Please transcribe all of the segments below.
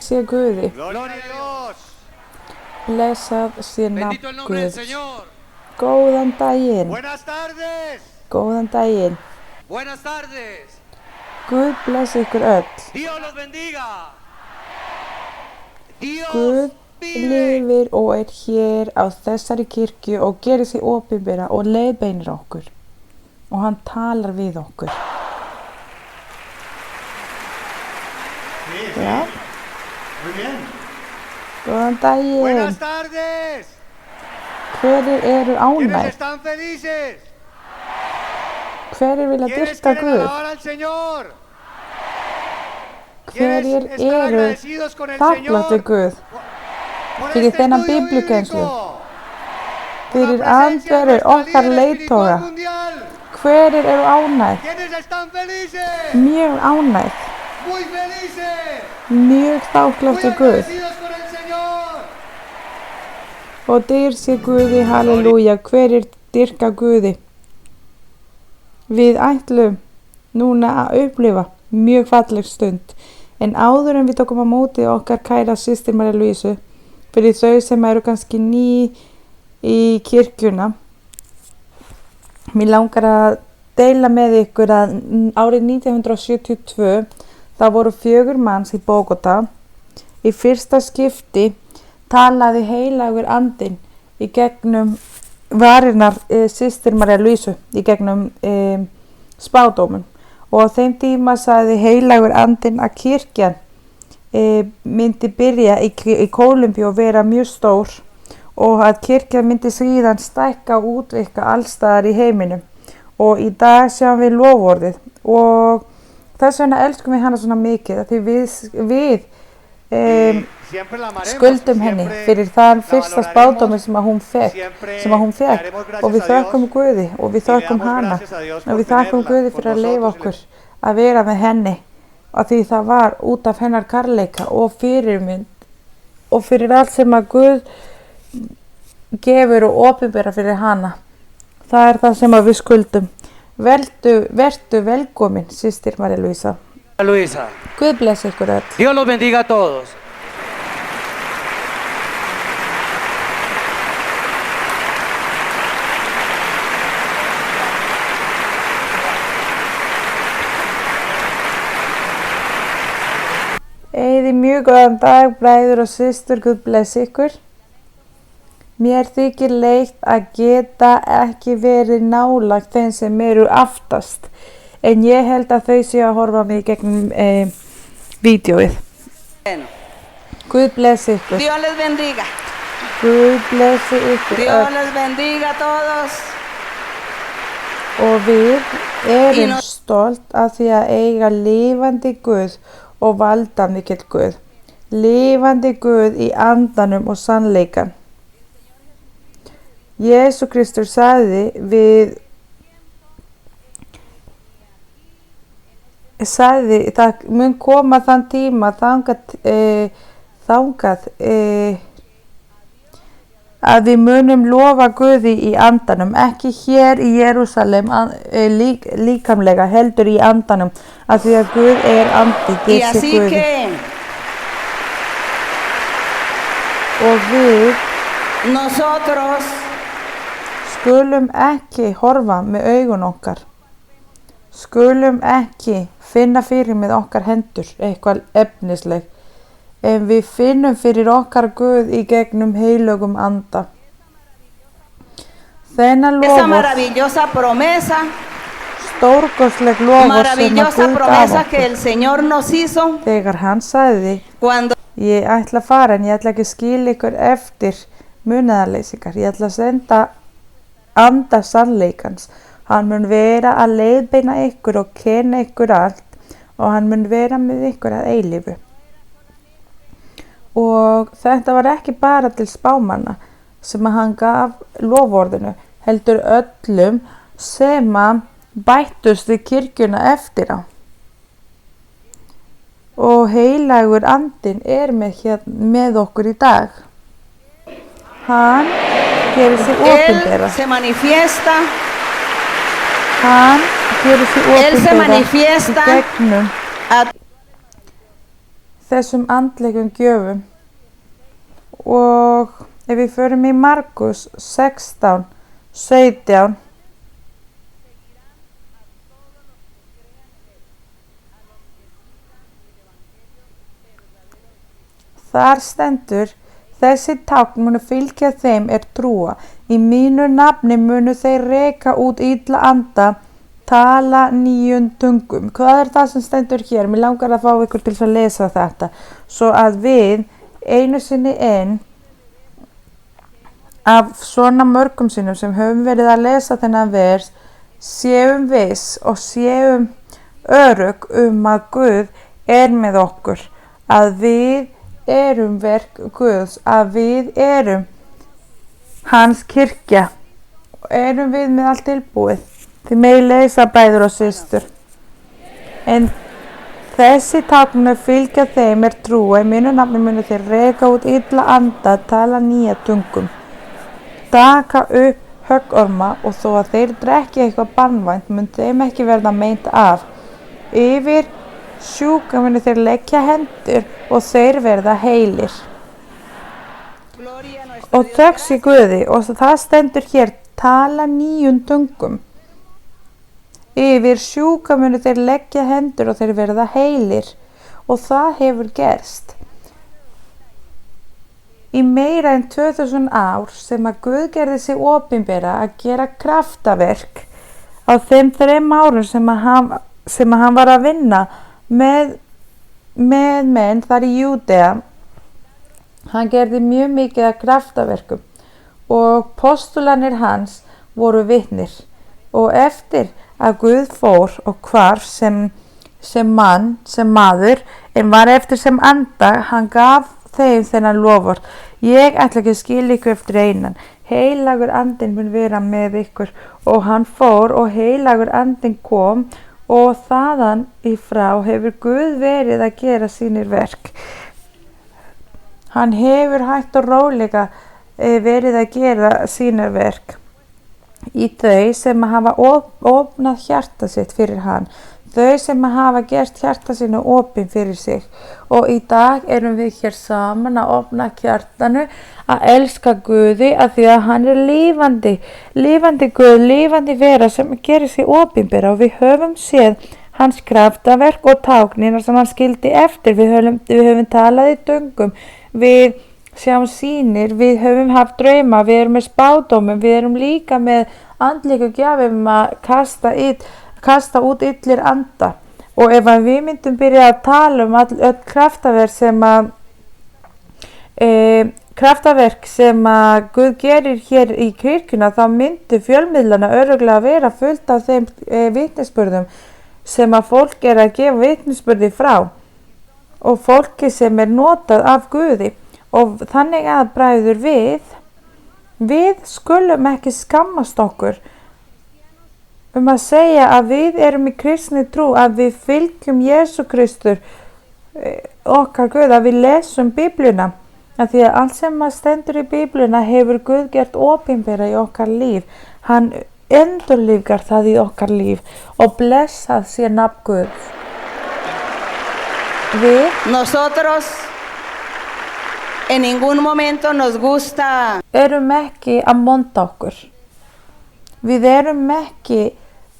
sé Guði. Gloria a Dios. Blessað sé nafn Bendito el nombre del Guðs. Señor. Góðan daginn. Buenas tardes. Góðan daginn. Buenas tardes. Guð blessi ykkur öll. Dios los bendiga. Dios Guð vive. lifir og er hér á þessari kirkju og gerir sig opinbera og leiðbeinir okkur. Og hann talar við okkur. Sí, Já, muy bien. góðan daginn. Buenas tardes. Hverjir eru ¿Quiénes ánægð? están felices? Hverjir vilja ¿Quiénes dyrka quieren Guð? alabar al Señor? Hverjir ¿Quiénes están eru agradecidos con el þakklátt við Señor Guð por fyrir este þennan estudio biblíukennslu, bíblico? Por la fyrir presencia de andveru nuestra okkar líder leiðtoga? espiritual mundial. Hverjir eru ánægð? ¿Quiénes están felices? Mjög ánægð, Muy felices. mjög Muy þakklátt við Guð. agradecidos con el Señor. Og dyr sé Guði, halleluja, hverjir dyrka Guði. Við ætlum núna að upplifa mjög falleg stund, en áður en við tókum á móti okkar kæra systir María Luísu, fyrir þau sem eru kannski ný í kirkjuna, mér langar að deila með ykkur að árið 1972 það voru 4 manns í Bogotá. Í fyrsta skipti talaði heilagur andinn í gegnum varirnar systir María Luísu, í gegnum spádómum. Og á þeim tíma sagði heilagur andinn að kirkjan myndi byrja í Kólumbíu og vera mjög stór og að kirkjan myndi síðan stækka og útvikka allstaðar í heiminum. Og í dag sjáum við loforðið og þess vegna elskum við hana svona mikið að því við skuldum henni fyrir þann fyrsta spádómi sem hún fekk og við þökkum Guði og við þökkum hana og við þökkum Guði fyrir að leyfa okkur að vera með henni og því það var út af hennar kærleika og fyrirmynd og fyrir allt sem að Guð gefur og opinbera fyrir hana. Það er það sem að við skuldum. Vertu velkomin, systir María Luísa. Luisa. Guð blessi ykkur öll. Dios los bendiga a todos. Eigið mjög góðan dag, bræður og systur, Guð blessi ykkur. Mér þykir leitt að geta ekki verið nálægt þeim sem eru aftast, en ég held að þau séu að horfa mig gegnum vídeóið. Guð blessi ykkur. Dios les bendiga. Guð blessi ykkur Dios öll. les bendiga a todos. Og við erum stolt af því að eiga lifandi Guð og valdamikill Guð. Lifandi Guð í andanum og sannleikan. Jesú Kristur sagði það mun koma þann tíma þangað að við munum lofa Guði í andanum, ekki hér í Jerúsalem líkamlega, heldur í andanum, af því að Guð er andi, Y así Guði. que Og við nosotros skulum ekki horfa með augun okkar. Skulum ekki finna fyrir með okkar hendur eitthvað efnisleg, en við finnum fyrir okkar Guð í gegnum heilögum anda. Þennan esa lofur, maravillosa promesa, stórkostleg lofur sem að Guð gaf que okkur. el Señor nos hizo Þegar hann sagði, cuando ég ætla að fara en ég ætla ekki að skilja ykkur eftir munaðarleysingar. Ég ætla að senda anda sannleikans. Hann mun vera að leiðbeina ykkur og kenna ykkur allt og hann mun vera með ykkur að eilífu. Og þetta var ekki bara til spámanna sem að hann gaf loforðinu, heldur öllum sem að bættust við kirkjuna eftir á. Og heilagur andinn er með okkur í dag. Hann gerir sig opinbera. Él se manifiesta, Hann gerir sig Él se opinbera í manifiesta gegnum a þessum andlegum gjöfum. Og ef við förum í Markus 16:17, þar stendur: þessi tákn munu fylgja þeim er trúa. Í mínu nafni munu þeir reka út illa anda, tala nýjum tungum. Hvað er það sem stendur hér? Mér langar að fá ykkur til að lesa þetta, svo að við einu sinni enn af svona mörgum sinnum sem höfum verið að lesa þennan vers séum viss og séum örugg að Guð er með okkur, að við erum verk Guðs, að við erum hans kirkja og erum við með allt tilbúið. Þið megi lesa bræður og systur. En þessi tákn munu fylgja þeim er trúa. Í mínu nafni munu þeir reka út illa anda, tala nýja tungum, taka upp höggorma, og þó að þeir drekki eitthvað banvænt mun þeim ekki verða meint af. Yfir sjúka munu þeir leggja hendur og þeir verða heilir. Og þökk sé Guði, og það stendur hér, tala nýjum tungum. Yfir sjúka munu þeir leggja hendur og þeir verða heilir. Og það hefur gerst. Í meira en 2000 ár sem að Guð gerði sig opinbera að gera kraftaverk, á þeim 3 árum sem hann var að vinna með menn þar í Júdea, hann gerði mjög mikið af kraftaverkum og postulanir hans voru vitnir. Og eftir að Guð fór og hvarf sem maður, en var eftir sem anda, hann gaf þeim þennan lofvörð: ég ætla ekki að skilja ykkur eftir einan, heilagur andinn mun vera með ykkur. Og hann fór og heilagur andinn kom, og þaðan í frá hefur Guð verið að gera sínir verk. Hann hefur hægt og rólega verið að gera sínir verk í þau sem hafa opnað hjarta sitt fyrir hann, þau sem hafa gert hjarta sínu opin fyrir sig. Og í dag erum við hér saman að opna hjartanu, að elska Guði, af því að hann er lifandi Guð, lifandi vera sem gerir sig opinbera. Og við höfum séð hans kraftaverk og táknina sem hann skildi eftir. Við höfum talað í tungum, við sjáum sýnir, við höfum haft drauma, við erum með spádómum, við erum líka með andlegu gjafum að kasta út illir anda. Og ef við myndum byrja að tala öll kraftaverk sem að Guð gerir hér í kirkjuna, þá myndu fjölmiðlana örugglega vera fullt af þeim vitnisburðum sem að fólk er að gefa vitnisburði frá, og fólki sem er notað af Guði. Og þannig að bræður, við skulum ekki skammast okkur að segja að við erum í kristni trú, að við fylgjum Jesú Kristur, okkar Guð, að við lesum Biblíuna, af því að allt sem stendur í Biblíuna hefur Guð gert opinbera í okkar líf. Hann endurlífgar það í okkar líf, og blessað sé nafn Guðs. Nosotros en ningún momento nos gusta. Erum ekki að monta okkur. Við erum ekki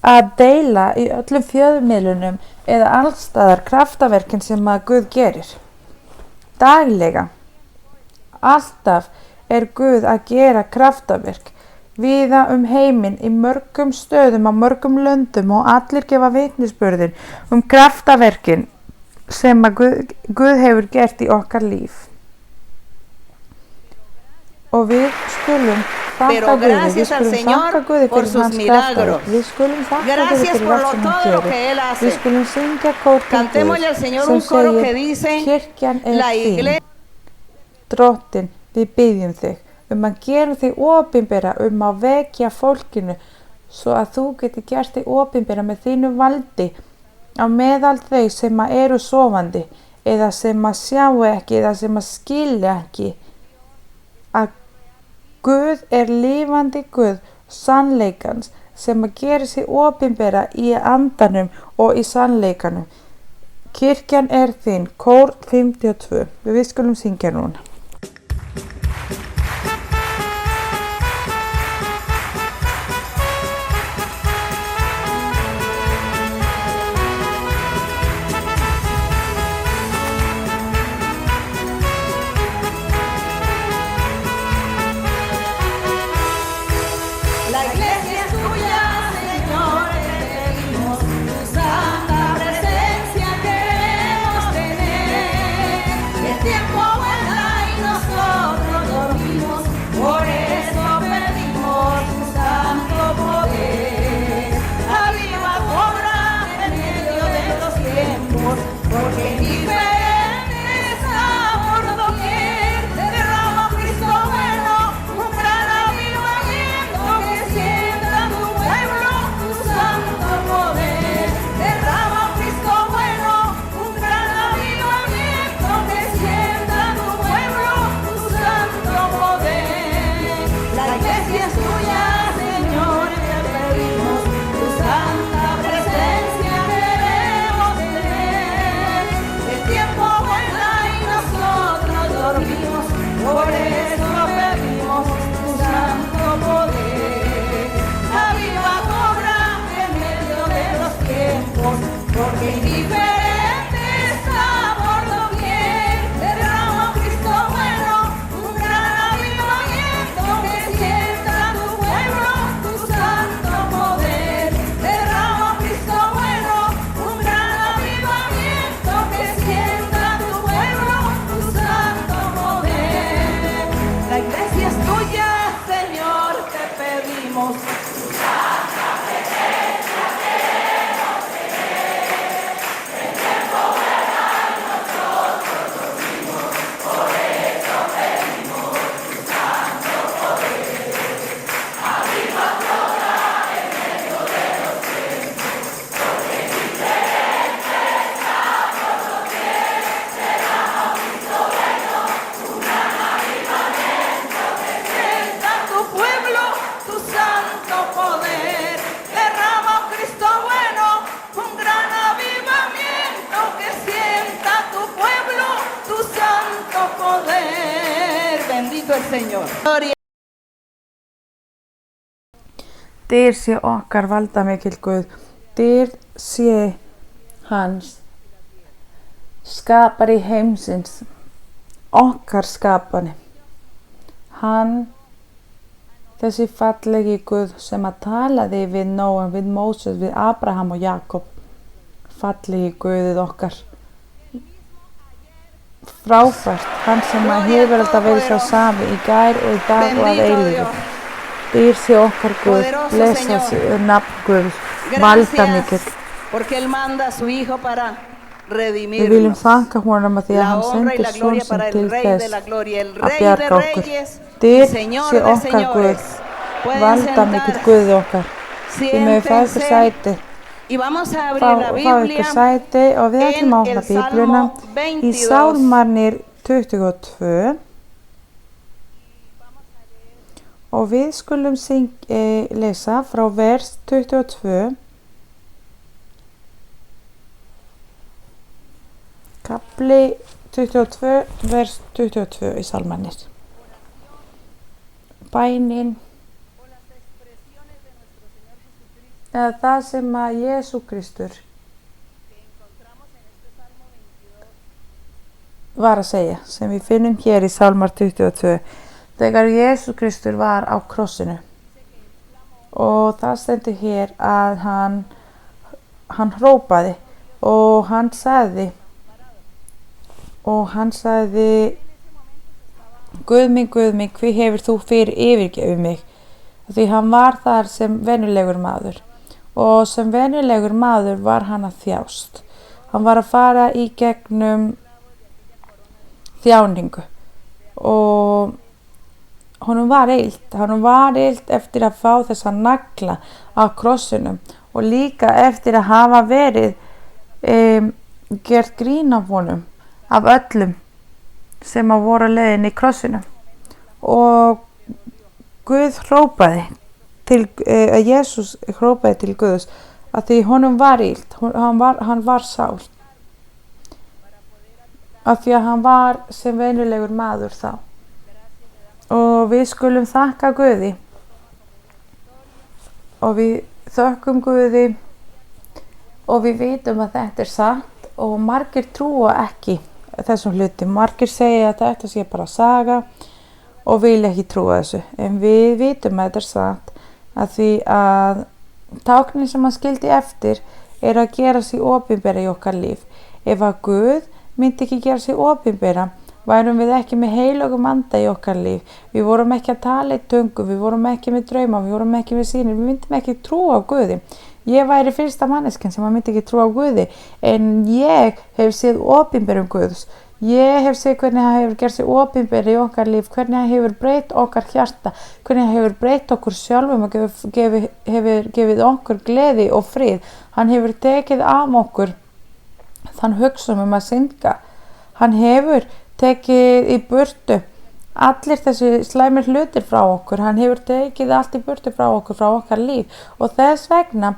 að deila í öllum fjölmiðlunum eða allstaðar kraftaverkin sem að Guð gerir. Daglega, alltaf er Guð að gera kraftaverk víða heiminn, í mörgum stöðum, á mörgum löndum, og allir gefa vitnisburðin kraftaverkin sem að Guð hefur gert í okkar líf. Og við skulum þakka Guði, við skulum þakka Guði fyrir hans kraftaverk, við skulum þakka Guði fyrir allt sem hann gerir. Við skulum syngja kórkinn Guð sem segir: kirkjan er þín. Drottinn, við biðjum þig að gera þig opinbera, að vekja fólkinu, svo að þú getur gert þig opinbera með þínu valdi á meðal þau sem eru sofandi, eða sem sjá ekki, eða sem skilja ekki, að Guð er lifandi Guð sannleikans, sem gerir sig opinbera í andanum og í sannleikanum. Kirkjan þín, kór 52. Við skulum syngja núna. La iglesia es tuya, Señor, te pedimos, tu santa presencia queremos tener. El tiempo vuela y nosotros dormimos, por eso pedimos tu santo poder. Aviva, cobra en medio de los tiempos, porque indiferente está por doquier. Derrama, Cristo bueno, un gran avivamiento que sienta tu pueblo, tu santo poder. Derrama, Cristo bueno, un gran avivamiento que sienta tu pueblo, tu santo poder. La iglesia es tuya, Señor, te pedimos, tu santa presencia queremos tener. El tiempo vuela y nosotros dormimos, por eso pedimos tu santo poder. Aviva, cobra en medio de los tiempos, porque indiferente está por doquier. Derrama, Cristo bueno, un gran avivamiento que sienta tu pueblo, tu santo poder. Derrama, Cristo bueno, un gran avivamiento que sienta tu pueblo, tu santo poder. La iglesia es tuya, Señor, te pedimos. Sienta tu pueblo, tu santo poder. Derrama, Cristo bueno, un gran avivamiento que sienta tu pueblo, tu santo poder. Bendito el Señor. Gloria. Dyr sé okkar valdamikill Guð, dyr sé hans, skapari heimsins, okkar skapani. Hann, þessi fallegi Guð sem að talaði við Nóa, við Móses, við Abraham og Jakob, fallegi Guðið okkar. Frábært, hann sem að hefur alltaf verið sá sami í gær og í dag og að eilífu. Dyr sé okkar Guð, blessa sé nafn Guðs, valdamikill. Porque Él manda a su Hijo para Við viljum redimirnos. þakka honum að því að La hann honra y sendi la son gloria sinn para til el Rey de þess la Gloria, el að Rey de bjarga okkur. Reyes y Dyr Señor sé de okkar Guð, Señores. Pueden valdamikill sentarse. Guðið okkar. Þið megið fá ykkur sæti, Y vamos a abrir fá la ykkur Biblia sæti og við ætlum að opna en el Biblíuna Salmo í 22. Sálmarnir 22 og við skulum lesa frá vers 22, kapli 22, vers 22 í Sálmarnir. Bænin eða það sem að Jesú Kristur var að segja, sem við finnum hér í Sálmar 22, þegar Jesú Kristur var á krossinu. Og það stendur hér að hann hrópaði og hann sagði, Guð minn, hví hefur þú yfirgefið mig? Því hann var þar sem venjulegur maður. Og sem venjulegur maður var hann að þjást. Hann var að fara í gegnum þjáningu og honum var illt eftir að fá þessa nagla á krossinum og líka eftir að hafa verið gert grín af honum af öllum sem að voru leiðin í krossinu. Og Guð hrópaði Jesús hrópaði til Guðs að því honum var illt, hann var sár. af því að hann var sem venjulegur maður þá. Og við skulum þakka Guði og við þökkum Guði og við vitum að þetta er satt og margir trúa ekki þessum hlutum. Margir segja að þetta sé bara saga og vilja ekki trúa þessu. En við vitum að þetta er satt að því að táknin sem hann skildi eftir er að gera sig opinbera í okkar líf. Ef að Guð myndi ekki gera sig opinbera, værum við ekki með heilögum anda í okkar líf. Við vorum ekki að tala í tungu, við vorum ekki með drauma, við vorum ekki með sýnir, við myndum ekki trúa á Guði. Ég væri fyrsta manneskjan sem myndi ekki trúa á Guði, en ég hef séð opinberum Guðs. Ég hef séð hvernig hann hefur gert sig opinberi í okkar líf, hvernig hann hefur breytt okkar hjarta, hvernig hann hefur breytt okkur sjálfum og hefur gefið okkur gleði og frið. Hann hefur tekið af okkur þann hugsun að synga. Hann hefur tekið í burtu allir þessi slæmir hlutir frá okkur. Hann hefur tekið allt í burtu frá okkur, frá okkar líf. Og þess vegna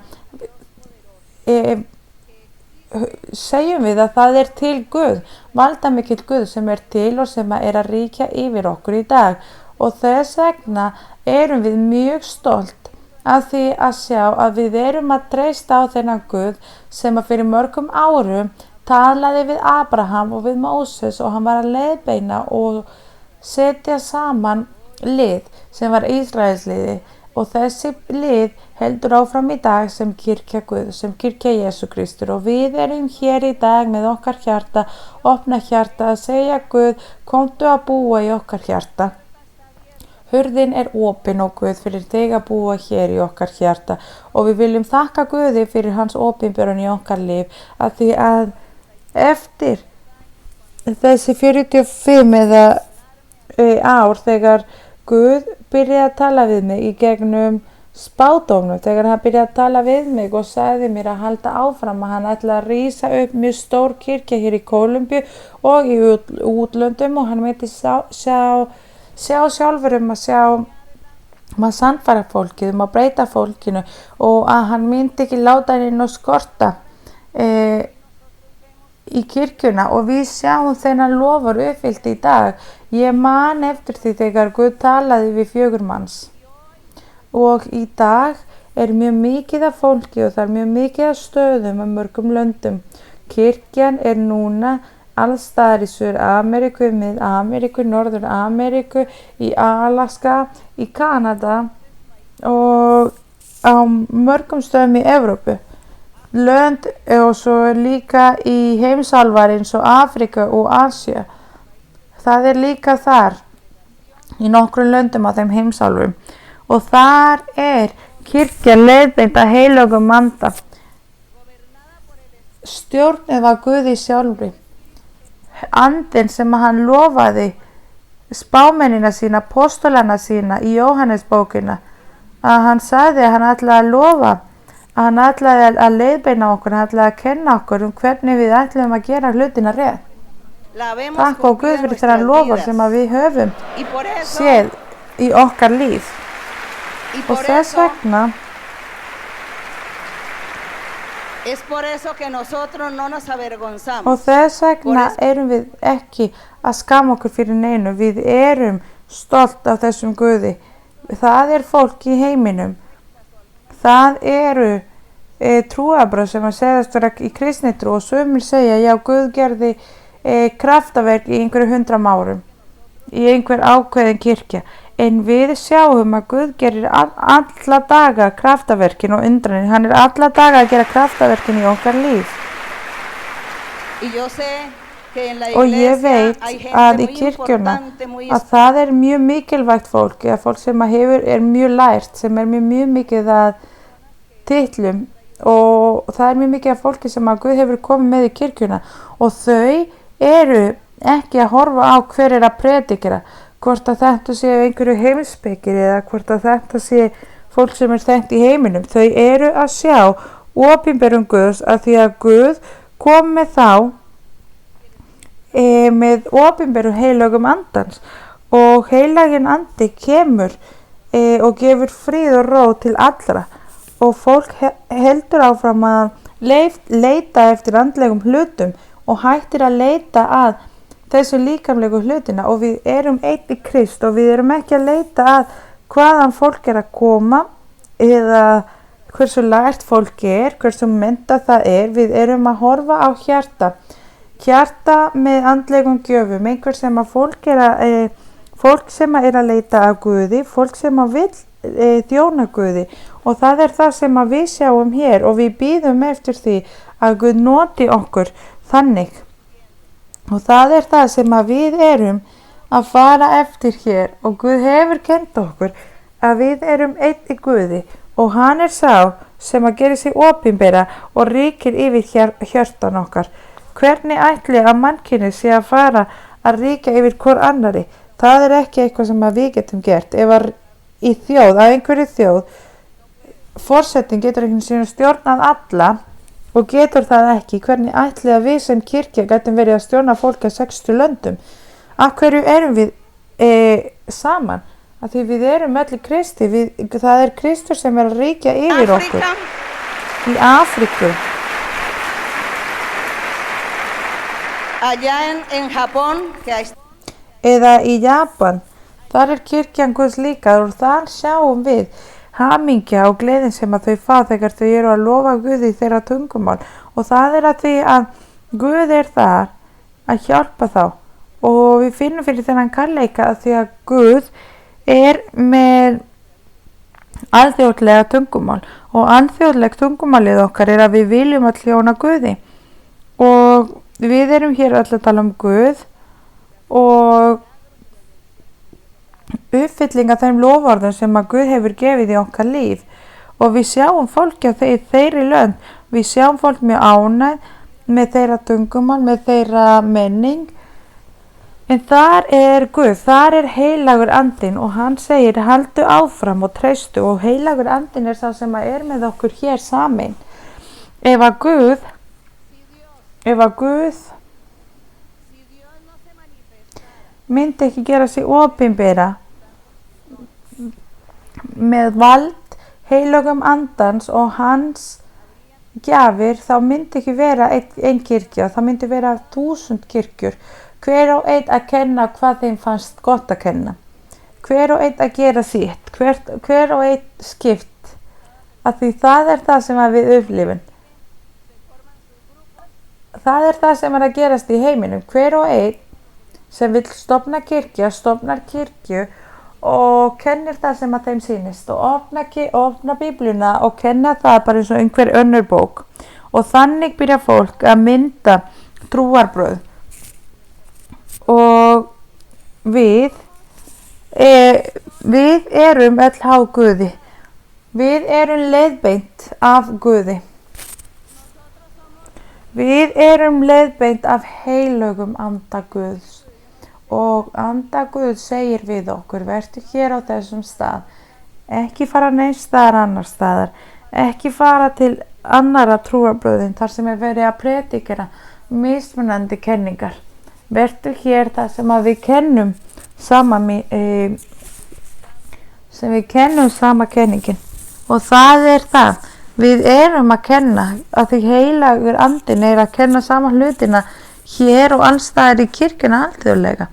segjum við að það er til Guð, valdamikill Guð sem er til og sem er að ríkja yfir okkur í dag. Og þess vegna erum við mjög stolt af því að sjá að við erum að treysta á þennan Guð sem að fyrir mörgum árum talaði við Abraham og við Móses og hann var að leiðbeina og setja saman lið sem var Ísraelsliði og þessi lið heldur áfram í dag sem kirkja Guð, sem kirkja Jesú Kristur og við erum hér í dag með okkar hjarta, opna hjarta að segja Guð, komdu að búa í okkar hjarta. Hurðin er opin og Guð fyrir þig að búa hér í okkar hjarta og við viljum þakka Guði fyrir hans opinberun í okkar líf að því að eftir þessi 45 eða ár þegar Guð byrjaði að tala við mig í gegnum spádómnum, þegar hann byrjaði að tala við mig og sagði mér að halda áfram að hann ætlaði að rísa upp mjög stór kirkja hér í Kólumbíu og í útlöndum og hann myndi sjá sjálfur að sannfæra fólkið, að breyta fólkinu og að hann myndi ekki láta hann inn og skorta í kirkjuna og við sjáum þennan lofur uppfyllt í dag. Ég man eftir því þegar Guð talaði við 4 manns og í dag er mjög mikið af fólki og það er mjög mikið af stöðum og mörgum löndum. Kirkjan er núna alls staðar í Suður-Ameríku, Mið-Ameríku, Norður-Ameríku, í Alaska, í Kanada og á mörgum stöðum í Evrópu. Lönd og svo líka í heimsálfar eins og Afrika og Asía. Það er líka þar í nokkrum löndum á þeim heimsálfum og þar er kirkja leiðbeint að heilögum anda. Stjórnið var Guði sjálfri. Andinn sem hann lofaði spámennina sína, apostolana sína í Jóhannesbókina að hann sagði að hann ætlaði að lofa að hann ætlaði að leiðbeina okkur, hann ætlaði að kenna okkur hvernig við ætlum að gera hlutina rétt. Takk og Guð fyrir þeirra lofur sem að við höfum séð í okkar líf. Og þess vegna erum við ekki að skama okkur fyrir neinu. Við erum stolt af þessum Guði. Það er fólk í heiminum. Það eru trúarbrögð sem að segðast vera í kristnitrú og sumir segja já, Guð gerði kraftaverk í einhverju 100 árum í einhver ákveðin kirkja. En við sjáum að Guð gerir alla daga kraftaverkin og undranir. Hann er alla daga að gera kraftaverkin í okkar líf. Og ég veit að í kirkjuna að það er mjög mikilvægt fólk, eða fólk sem er mjög lært, sem er mjög mikið að titlum og það er mjög mikið af fólki sem að Guð hefur komið með í kirkjuna og þau eru ekki að horfa á hver er að predikera, hvort að þetta sé einhverju heimspekir eða hvort að þetta sé fólk sem er þekkt í heiminum. Þau eru að sjá opinberun Guðs að því að Guð kom með þá með opinberu heilögum andans og heilaginn andi kemur og gefur frið og ró til allra og fólk heldur áfram að leita eftir andlegum hlutum og hættir að leita að þessu líkamlegu hlutina og við erum einn í Krist og við erum ekki að leita að hvaðan fólk er að koma eða hversu lært fólk er, hversu menntað það er. Við erum að horfa á hjarta með andlegum gjöfum, einhver sem að fólk sem er að leita að Guði, fólk sem að vill þjóna Guði og það er það sem að við sjáum hér og við bíðum eftir því að Guð noti okkur þannig og það er það sem að við erum að fara eftir hér og Guð hefur kennt okkur að við erum einn í Guði og hann er sá sem að gera sig opinbera og ríkir yfir hjörtan okkar. Hvernig ætli að mannkynið sé að fara að ríkja yfir hvor annari? Það er ekki eitthvað sem að við getum gert. Ef að í þjóð, að einhverju þjóð, forsetinn getur einhvern veginn stjórnað alla og getur það ekki, hvernig ætli að við sem kirkja getum verið að stjórna fólk að 60 löndum? Af hverju erum við saman? Af því við erum öll í Kristi, það er Kristur sem er að ríkja yfir okkur. Í Afríku. Allá en Japón, eða í Japan, þar er kirkjan Guðs líka og þar sjáum við hamingja og gleðin sem að þau fá þegar þau eru að lofa Guði þeirra tungumál og það er að því að Guð er þar að hjálpa þá og við finnum fyrir þennan kærleika að því að Guð er með alþjóðlega tungumál og alþjóðleg tungumálið okkar er að við viljum að þjóna Guði og við erum hér öll að tala um Guð og uppfylling af þeim loforðum sem að Guð hefur gefið í okkar líf og við sjáum fólki á þeirri lönd, við sjáum fólk mjög ánægð með þeirra tungumál, með þeirra menning en þar er Guð, þar er heilagur andinn og hann segir haldu áfram og treystu og heilagur andinn er sá sem að er með okkur hér saman. Ef að Guð myndi ekki gera sig opinbera með vald heilögum andans og hans gjafir þá myndi ekki vera ein kirkja, það myndi vera 1000 kirkjur. Hver og einn að kenna hvað þeim fannst gott að kenna. Hver og einn að gera sitt, hver og einn skipt. Af því það er það sem við upplifum. Það er það sem er að gerast í heiminum. Hver og einn sem vill stofnar kirkju og kennir það sem að þeim sýnist og opna Biblíuna og kenna það bara eins og einhver önnur bók og þannig byrja fólk að mynda trúarbröð og við erum öll háð Guði, við erum leiðbeint af Guði, við erum leiðbeint af heilögum anda Guðs. Og anda Guð segir við okkur, vertu hér á þessum stað, ekki fara neins staðar annar staðar, ekki fara til annara trúarbröðin þar sem er verið að predikera mismunandi kenningar. Vertu hér þar sem að við kennum sama kenningin og það er það. Við erum að kenna að því heilagur andinn er að kenna sama hlutina hér og alls staðar í kirkjuna alþjóðlega.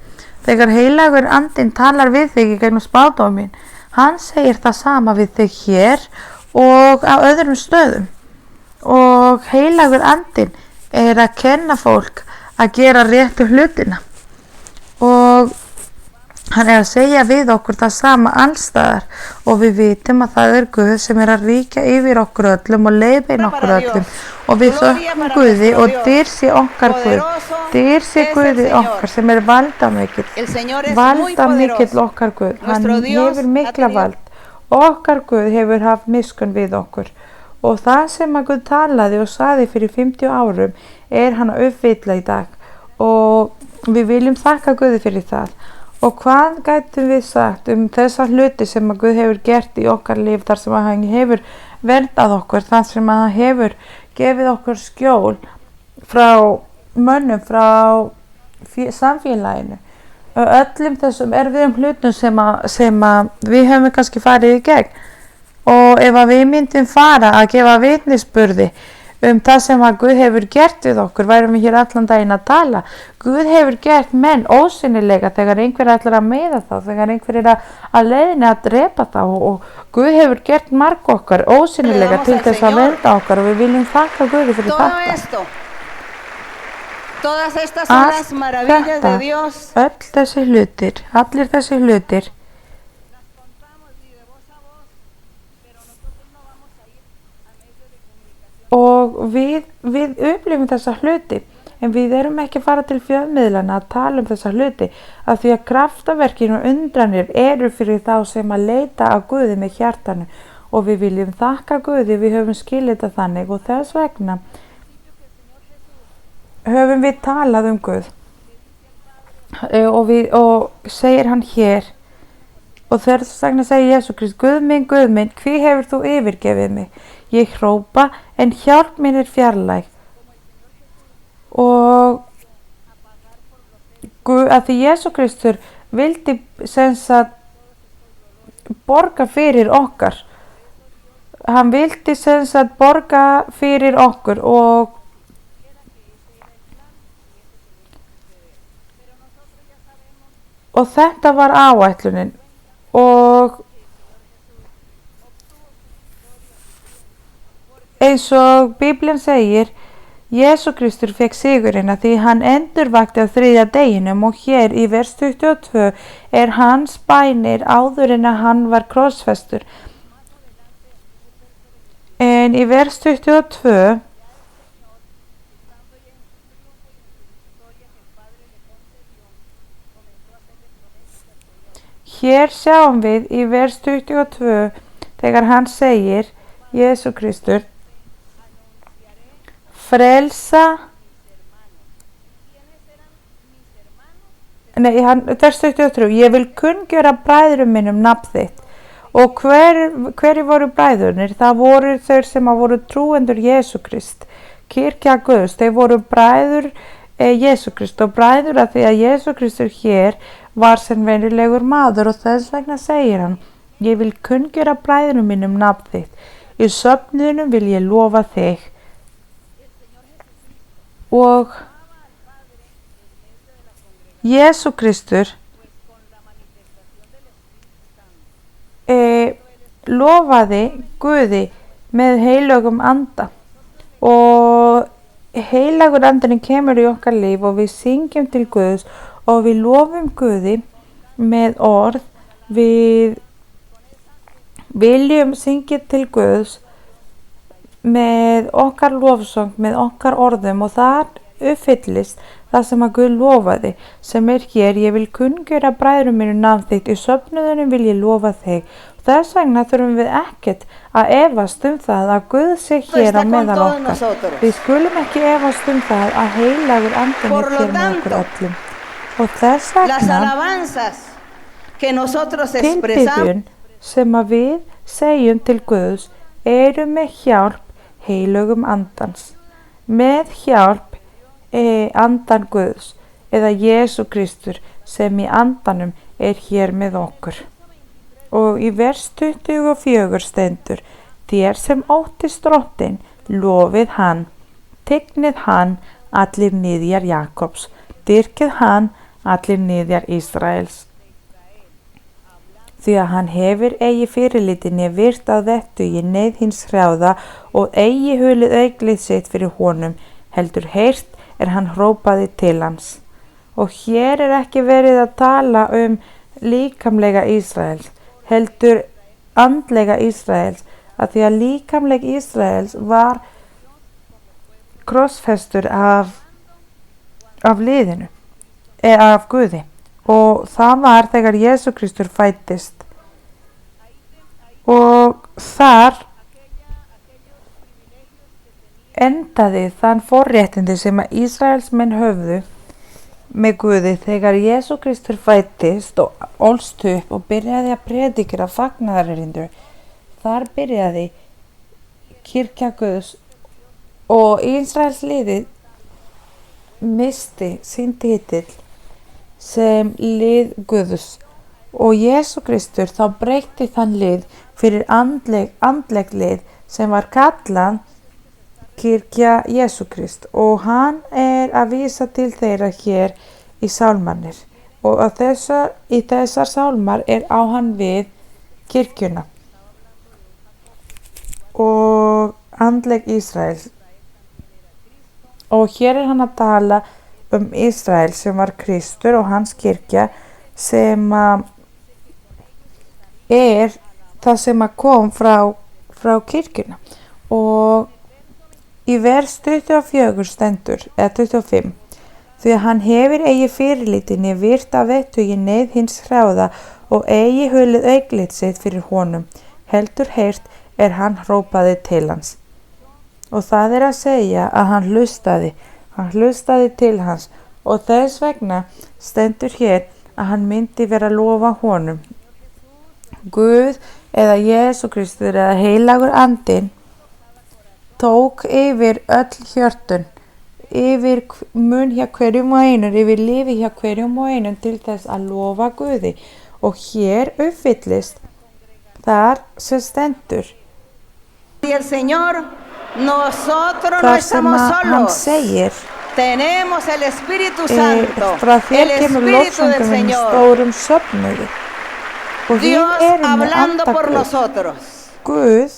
Þegar heilagur andinn talar við þig í gegnum spádóminn, hann segir það sama við þig hér og á öðrum stöðum. Og heilagur andinn er að kenna fólk að gera réttu hlutina. Og hann er að segja við okkur það sama allstaðar og við vitum að það er Guð sem er að ríkja yfir okkur öllum og leiðbeina okkur öllum og við þökkum Guði og dyr sé okkar Guð, dyr sé Guði okkar sem er valdamikill okkar Guð, hann hefur mikla vald, okkar Guð hefur haft miskunn við okkur og það sem að Guð talaði og saði fyrir 50 árum er hann að uppfylla í dag og við viljum þakka Guði fyrir það. Og hvað gætum við sagt þessa hluti sem að Guð hefur gert í okkar líf þar sem að hann hefur verndað okkur, þar sem að hann hefur gefið okkur skjól frá mönnum, frá samfélaginu og öllum þessum erfiðum hlutum sem að við höfum kannski farið í gegn og ef að við myndum fara að gefa vitnisburði það sem að Guð hefur gert við okkur, værum við hér allan daginn að tala. Guð hefur gert menn ósýnilega þegar einhver ætlar að meiða þá, þegar einhver að leiðinni að drepa þá, og Guð hefur gert marg okkar ósýnilega til þess að vernda okkar, og við viljum þakka Guði fyrir Todo þetta. esto, todas estas son las maravillas de Dios. Öll þessi hlutir, allir þessi hlutir, og við upplifum þessa hluti, en við erum ekki að fara til fjölmiðlana að tala þessa hluti, af því að kraftaverkin og undranir eru fyrir þá sem að leita að Guði með hjartanu, og við viljum þakka Guði, við höfum skilið þetta þannig, og þess vegna höfum við talað Guð, og segir hann hér, og þess vegna segir Jesú Krist: Guð minn, hví hefur þú yfirgefið mig? Ég hrópa, en hjálp mín fjarlæg. Og Guð, að því Jesú Kristur vildi sem sagt borga fyrir okkar. Hann vildi sem sagt borga fyrir okkur, og þetta var áætlunin, og eins og Bíblinn segir, Jesú Kristur fekk sigurinn að því hann endurvakti á 3. deginum, og hér í vers 22 hans bænir áður en að hann var krossfestur. En í vers 22 hér sjáum við í vers 22 þegar hann segir, Jesú Kristur, frelsa, vers 23, ég vil kunngjöra bræðrum mínum nafn þitt. Og hverju voru bræðurnir? Það voru þeir sem voru trúendur Jesú Krist, kirkja Guðs, þeir voru bræður Jesú Krist, og bræður að því að Jesú Kristur hér var sem venjulegur maður, og þess vegna segir hann, ég vil kunngjöra bræðrum mínum nafn þitt, í söfnunum vil ég lofa þig. Og Jesú Kristur lofaði Guði með heilögum anda, og heilagur andinn kemur í okkar líf, og við syngjum til Guðs og við lofum Guði með orð. Við viljum syngja til Guðs með okkar lofsöng, með okkar orðum, og þar uppfyllist það sem að Guð lofaði, sem hér, ég vil kunngjöra bræðrum mínum nafn þitt, í söfnuðunum vil ég lofa þig. Þess vegna þurfum við ekkert að efast það að Guð sé hér á meðal okkar. Við skulum ekki efast það að heilagur andinn hér með okkur öllum. Og þess vegna tilbiðjun sem að við segjum til Guðs eru með hjálp heilögum andans, með hjálp andan Guðs, eða Jesú Kristur sem í andanum hér með okkur. Og í vers 24 stendur, þér sem óttist drottinn, lofið hann, tignið hann allir niðjar Jakobs, dyrkið hann allir niðjar Ísraels. Því að hann hefur eigi fyrirlitinni virt á þetta í neyð hins hrjáða, og eigi hulið auglið sitt fyrir honum, heldur heyrt hann hrópaði til hans. Og hér ekki verið að tala líkamlega Ísraels, heldur andlega Ísraels, að því að líkamleg Ísraels var krossfestur af liðinu, af Guði, og það var þegar Jesú Kristur fæddist, og þar endaði þann forréttindi sem að Ísraelsmenn höfðu með Guði þegar Jesú Kristur fæddist og ólst upp og byrjaði að predikera fagnaðarindur. Þar byrjaði kirkja Guðs, og Ísraels liðið misti sín titill sem lið Guðs, og Jesú Kristur þá breytti þann lið fyrir andleg lið sem var kallað kirkja Jesú Krist, og hann að vísa til þeirra hér í sálmarnir, og í þessar sálmar á hann við kirkjuna og andleg Ísrael, og hér hann að tala Ísrael sem var Kristur og hans kirkja sem það sem kom frá kirkjuna. Og í vers 24 stendur, eða 25, því að hann hefur eigi fyrirlítinni virta vettugi neyð hins hráða og eigi hulið auglit sitt fyrir honum, heldur heyrt hann hrópaði til hans. Og það að segja að hann hlustaði til hans, og þess vegna stendur hér að hann myndi vera að lofa honum. Guð eða Jesú Kristur eða heilagur andinn tók yfir öll hjörtun, yfir mun hjá hverjum og einum, yfir lífi hjá hverjum og einum til þess að lofa Guði. Og hér uppfyllist þar sem stendur, Y el Señor, nosotros no þar sem estamos hann solos. segir, Tenemos el Espíritu Santo, frá el þér kemur Espíritu del lofsöngurinn í Señor. stórum söfnuði. Og við Dios erum með hablando anda por Guð. nosotros. Guð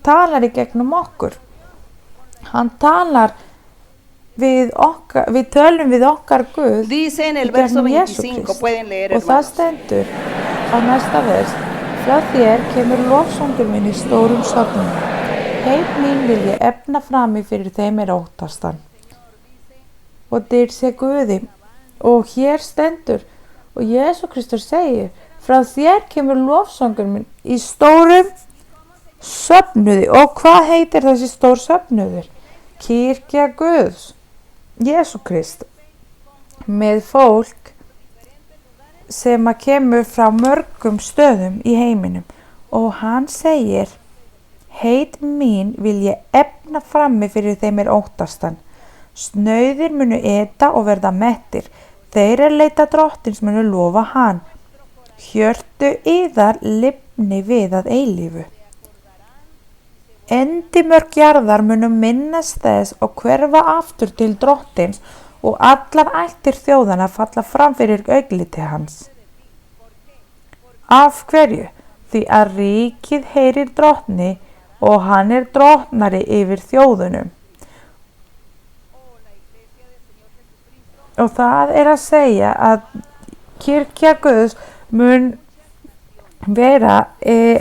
talar í gegnum okkur. Hann talar við tölum við okkar Guð Dice en el í verso gegnum Jesú 25, Krist. pueden leer, Og það hermanos. stendur á næsta vers, frá þér kemur lofsöngur minn í stórum söfnum. Heit mín vil ég efna frammi fyrir þeim óttastan. Og dyr sé Guði. Og hér stendur, og Jesú Kristur segir, frá þér kemur lofsöngur minn í stórum söfnuði. Og hvað heitir þessi stór söfnuður? Kirkja Guðs, Jesú Krist, með fólk sem kemur frá mörgum stöðum í heiminum. Og hann segir, heit mín vil ég efna frammi fyrir þeim óttastan. Snauðir munu eta og verða mettir, þeir leita drottins munu lofa hann. Hjörtu yðar lifni við að eilífu. Endimörk jarðar munu minnast þess og hverfa aftur til drottins, og allar ættir þjóðana falla fram fyrir augliti hans. Af hverju? Því að ríkið heyrir drottni og hann drottnari yfir þjóðunum. Og það að segja að kirkja Guðs mun vera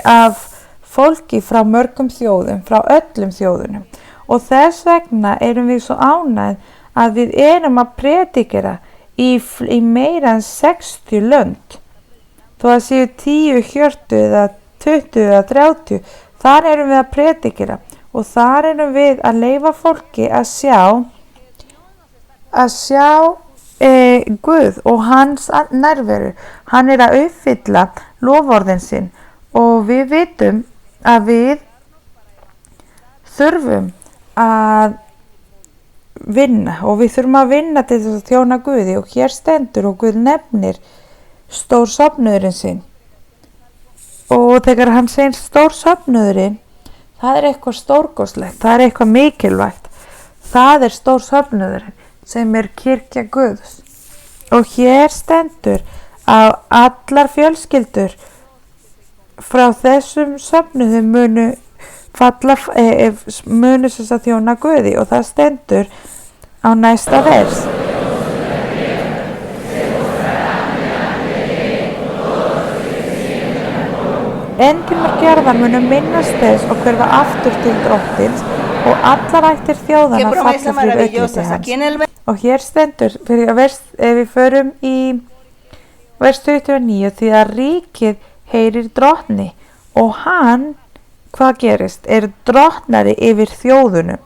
af fólki frá mörgum þjóðum, frá öllum þjóðunum. Og þess vegna erum við svo ánægð að við erum að predikera í meira en 60 lönd. Þó að séu 10 hjörtu eða 20 eða 30, þar erum við að predikera, og þar erum við að leyfa fólki að sjá Guð og hans nærveru. Hann að uppfylla loforðin sinn, og við vitum að við þurfum að vinna, og við þurfum að vinna til þess að þjóna Guði. Og hér stendur, og Guð nefnir stór söfnuðurinn sinn. Og þegar hann segir stór söfnuðurinn, það eitthvað stórkostlegt, það eitthvað mikilvægt. Það stór söfnuðurinn sem kirkja Guðs. Og hér stendur að allar fjölskyldur frá þessum söfnuðum munu þess að þjóna Guði. Og það stendur á næsta vers. Endimörk jarðar munu minnast þess og hverfa aftur til drottins, og allar ættir þjóðana falla fyrir augliti hans. Og hér stendur, ef við förum í vers 29, því að ríkið heyrir drottni, og hann, hvað gerist, drottnari yfir þjóðunum.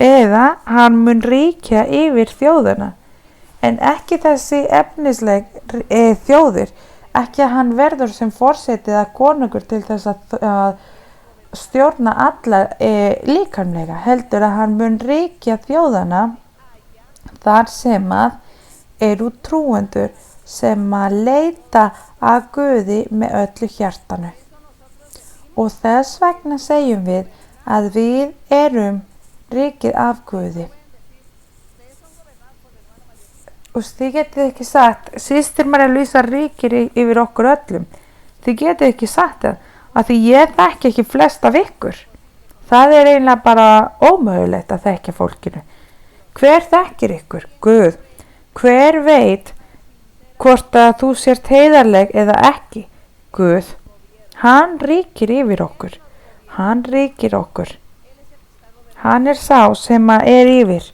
Eða hann mun ríkja yfir þjóðuna, en ekki þessi efnisleg þjóðir, ekki að hann verður sem forseti eða konungur til þess að stjórna alla líkamlega, heldur að hann mun ríkja þjóðana þar sem að trúendur sem að leita að Guði með öllu hjartanu. Og þess vegna segjum við að við erum ríkið af Guði. Og þið getið ekki sagt, systir María Luisa ríkir yfir okkur öllum. Þið getið ekki sagt það, að því ég þekki ekki flest af ykkur. Það er eiginlega bara ómögulegt að þekkja fólkinu. Hver þekkir ykkur? Guð. Hver veit hvort að þú sért heiðarleg eða ekki? Guð. Hann ríkir yfir okkur. Hann ríkir okkur. Hann er sá sem er yfir.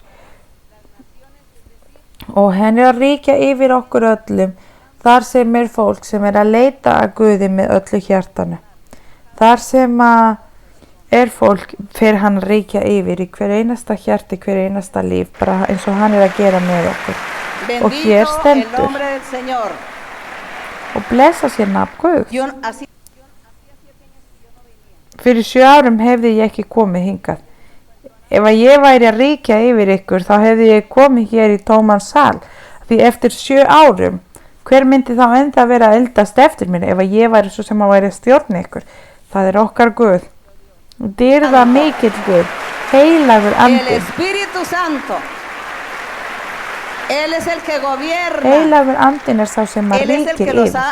Og hann er að ríkja yfir okkur öllum, þar sem er fólk sem er að leita að Guði með öllu hjartanu. Þar sem er fólk fyrir hann að ríkja yfir í hver einasta hjarti, hver einasta líf, bara eins og hann er að gera með okkur. Og hér stendur og blessa sér nafn Guðs. Fyrir 7 árum hefði ég ekki komið hingað. Ef að ég væri að ríkja yfir ykkur, þá hefði ég komið hér í tóman sal. Því eftir 7 árum, hver myndi þá enda að vera að eldast eftir mér ef að ég væri svo sem að væri að stjórna ykkur? Það er okkar Guð. Dýrða mikill Guð, heilagur andinn. Heilagur andinn er sá sem að ríkir yfir.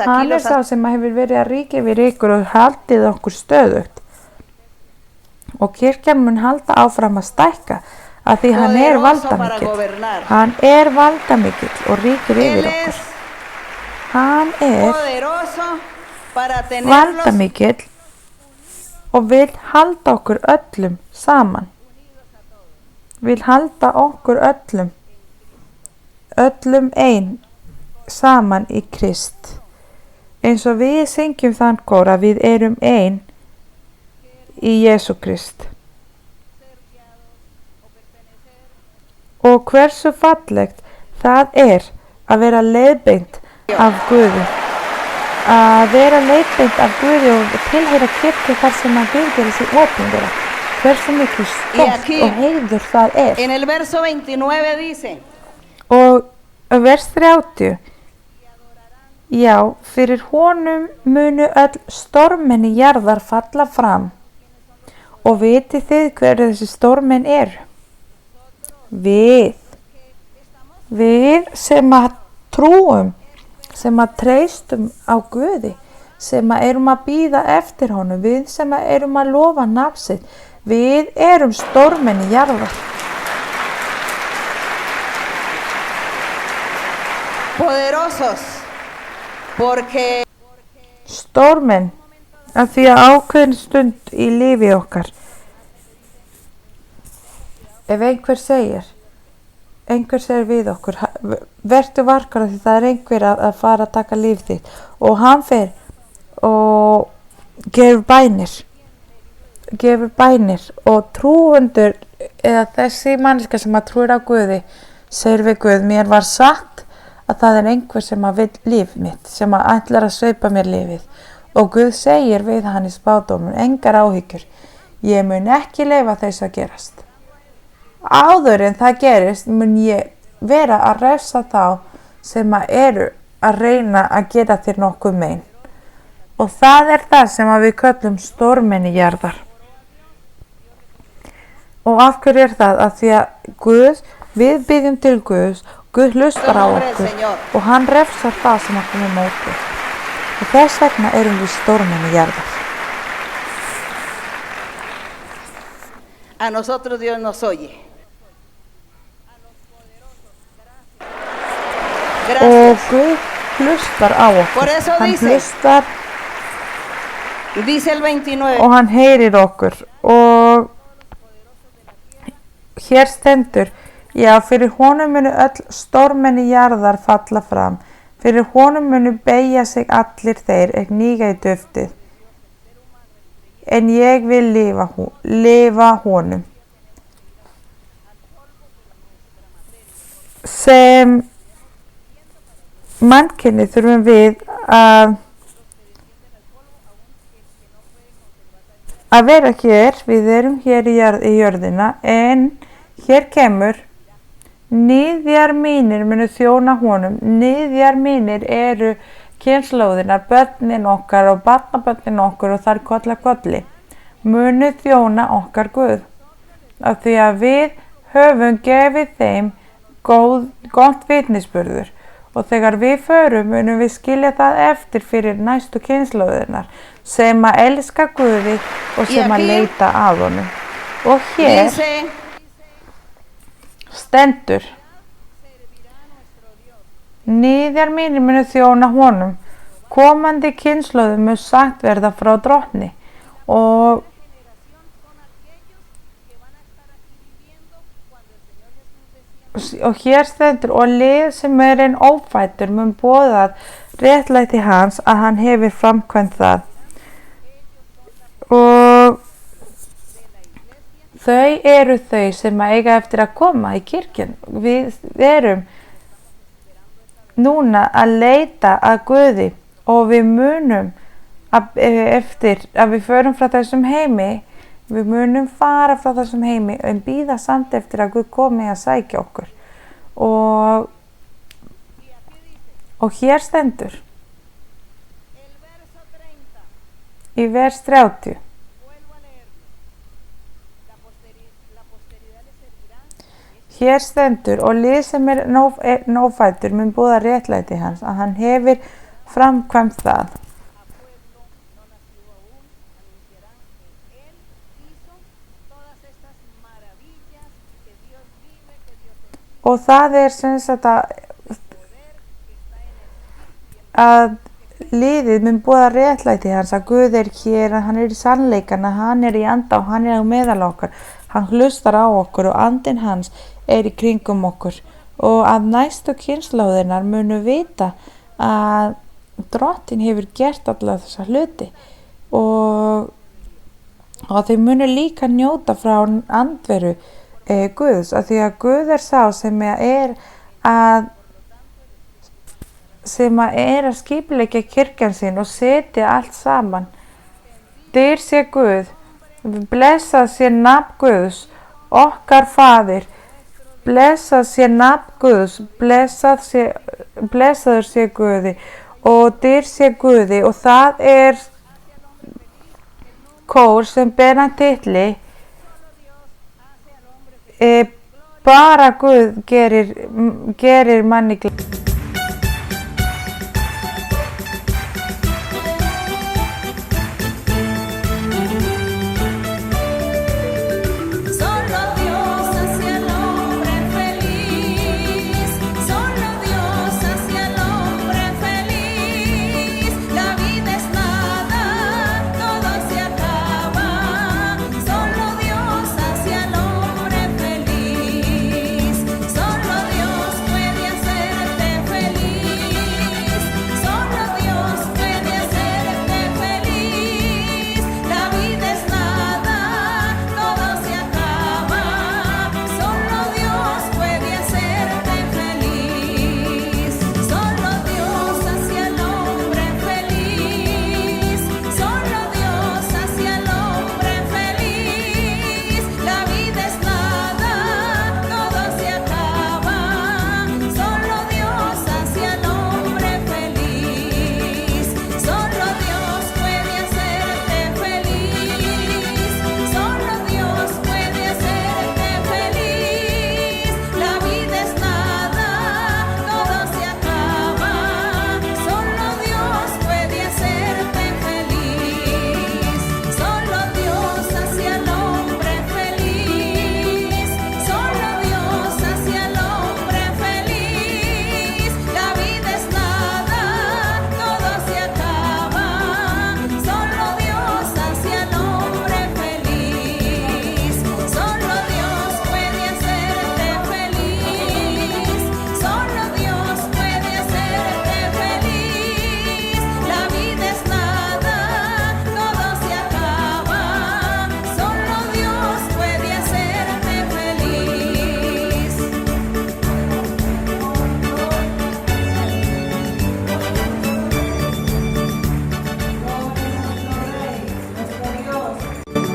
Hann er sá sem að hefur verið að ríkja yfir ykkur og haldið okkur stöðugt. Og kirkjan mun halda áfram að stækka að því hann er valdamikill. Hann er valdamikill og ríkir yfir okkur. Hann er valdamikill og vil halda okkur öllum saman. Vil halda okkur öllum ein saman í Krist. Eins og við syngjum þann kór að við erum ein í Jesú Krist. Og hversu fallegt það er að vera leiðbeint af Guði. Að vera leiðbeint af Guði og tilheyra kirkju þar sem að Guð gerir sig opinbera. Hversu miklu stolt og heiður það er. En el verso 29 dice. Og vers 30. Já, fyrir honum munu öll stormenni jarðar falla fram. Og vitið þið hverju þessi stormenn eru? Við sem að trúum, sem að treystum á Guði, sem að erum að bíða eftir honum, við sem að erum að lofa nafn sitt, við erum stormenn í jarðar. Poderosos, porque stormenn, af því að ákveðin stund í lífi okkar. Ef einhver segir við okkur, vertu varkar því það er einhver að fara að taka líf þitt og hann fer og gefur bænir og trúendur eða þessi manneska sem að trúir á Guði segir við Guð, mér var sagt að það er einhver sem að vill líf mitt, sem að ætlar að sveipa mér lífið. Og Guð segir við hann í spádómum, engar áhyggjur, ég mun ekki leyfa þess að gerast. Áður en það gerist mun ég vera að refsa þá sem að eru að reyna að gera þér nokkuð mein. Og það er það sem að við köllum stormenn í jarðar. Og af hverju er það? Af því að Guð, við byggjum til Guðs, Guð hlustar á okkur og hann refsar það sem að koma með okkur. Og þess vegna erum við stormenn í jarðar. A nosotros Dios nos oye. Og Guð hlustar á okkur. Hann hlustar dice el 29. Og hann heyrir okkur. Og hér stendur, já, fyrir honum munu öll stormenn í jarðar falla fram. Fyrir honum munu beygja sig allir þeir hníga í duftið. En ég vil lifa honum. Sem mannkyni þurfum við að vera hér, við erum hér í jörðina, en hér kemur, niðjar mínir munu þjóna honum, niðjar mínir eru kynslóðinar, börnin okkar og barnabörnin okkar og þar kolla kolli, munu þjóna okkar Guð, af því að við höfum gefið þeim gott vitnisburður, og þegar við förum munum við skilja það eftir fyrir næstu kynslóðirnar sem að elska Guði og sem að leita að honum. Og hér stendur: Niðjar mínir munu þjóna honum, komandi kynslóðum mun sagt verða frá drottni. Og hér stendur: og lið sem er einn ófæddur mun boða réttlæti hans að hann hefur framkvæmt það. Og þau eru þau sem að eiga eftir að koma í kirkjan. Við erum núna að leita að Guði, og við munum eftir að við förum frá þessum heimi, við munum fara frá þessum heimi en bíða samt eftir að Guð komi að sækja okkur. Og hér stendur í vers 30: hér stendur: og lið sem er nófæddur mun boða réttlæti hans að hann hefur framkvæmt það. Og það er sem sagt að liðið mun boða réttlæti hans, að Guð er hér, að hann er í sannleikann, að hann er í anda og hann er á meðal okkar, hann hlustar á okkur og andinn hans er í kringum okkur, og að næstu kynslóðirnar munu vita að Drottinn hefur gert alla þessa hluti, og þau munu líka njóta frá andveru Guðs, af því að Guð er sá sem er að skipuleggja kirkjan sín og setja allt saman. Dýr sé Guð, blessað sé nafn Guðs, okkar Faðir, blessað sé nafn Guðs, blessaður sé Guði, og dýr sé Guði. Og það er kór sem ber hann titli bara Guð gerir manni glaðan.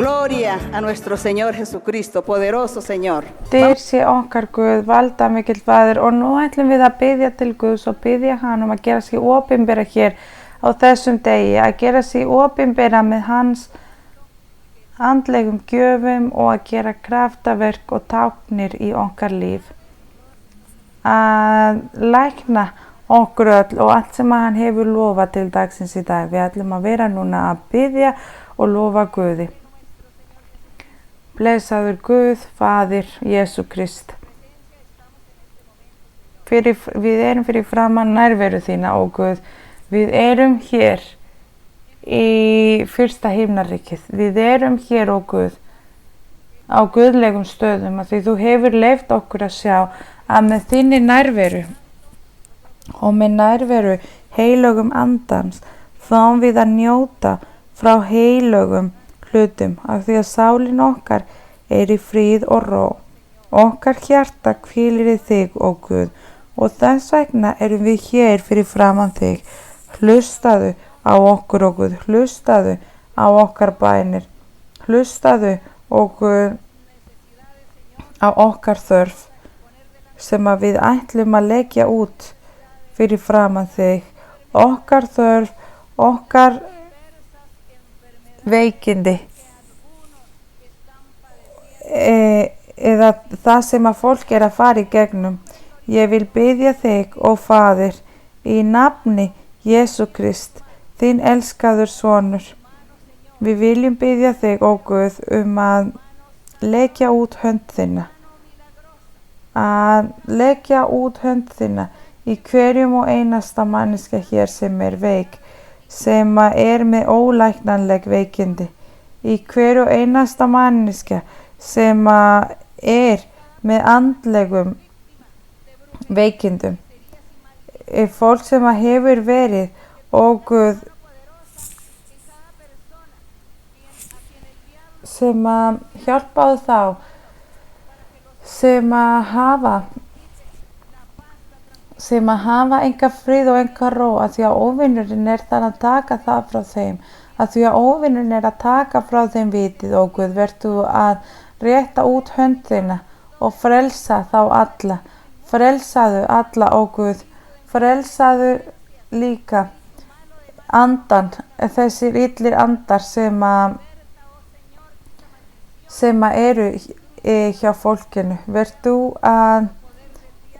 Gloria a nuestro Señor Jesucristo, poderoso Señor. Dýr sé okkar Guð, valda mikill Faðir, og nú ætlum við að biðja til Guðs og biðja hann að gera sig opinbera hér á þessum degi, að gera sig opinbera með hans andlegum gjöfum og að gera kraftaverk og táknir í okkar líf. Að lækna okkur öll og allt sem hann hefur lofað til dagsins í dag. Við ætlum að vera núna að biðja og lofa Guði. Blessaður Guð, Faðir, Jesú Krist. Við erum fyrir framan nærveru þína, ó Guð. Við erum hér í fyrsta himnaríkið. Við erum hér, ó Guð, á guðlegum stöðum, að því þú hefur leyft okkur að sjá að með þinni nærveru og með nærveru heilögum andans fáum við að njóta frá heilögum hlutum, af því að sálin okkar er í fríð og ró. Okkar hjarta hvílir í þig, ó Guð, og þess vegna erum við hér fyrir framan þig. Hlustaðu á okkur, ó Guð, hlustaðu á okkar bænir, hlustaðu, ó Guð, á okkar þörf sem að við ætlum að leggja út fyrir framan þig. Okkar þörf, okkar veikindi, eða það sem að fólk er að fara í gegnum. Ég vil biðja þig, ó Faðir, í nafni Jesú Krist, þinn elskaður sonur. Við viljum biðja þig, ó Guð, að leggja út hönd þína. Að leggja út hönd þína í hverjum og einasta manneskja hér sem er veik, sem er með ólæknanleg veikindi. Í hverju einasta manneskja sem er með andlegum veikindum. Fólk sem hefur verið, ó Guð, sem hjálpaðu þá sem hafa enga frið og enga ró, að því að óvinurinn er þar að taka það frá þeim, að því að óvinurinn er að taka frá þeim vitið, ó Guð, vertu að rétta út hönd þína og frelsa þá alla. Frelsaðu alla, ó Guð, frelsaðu líka andan, þessir illir andar sem eru hjá fólkinu. Vertu að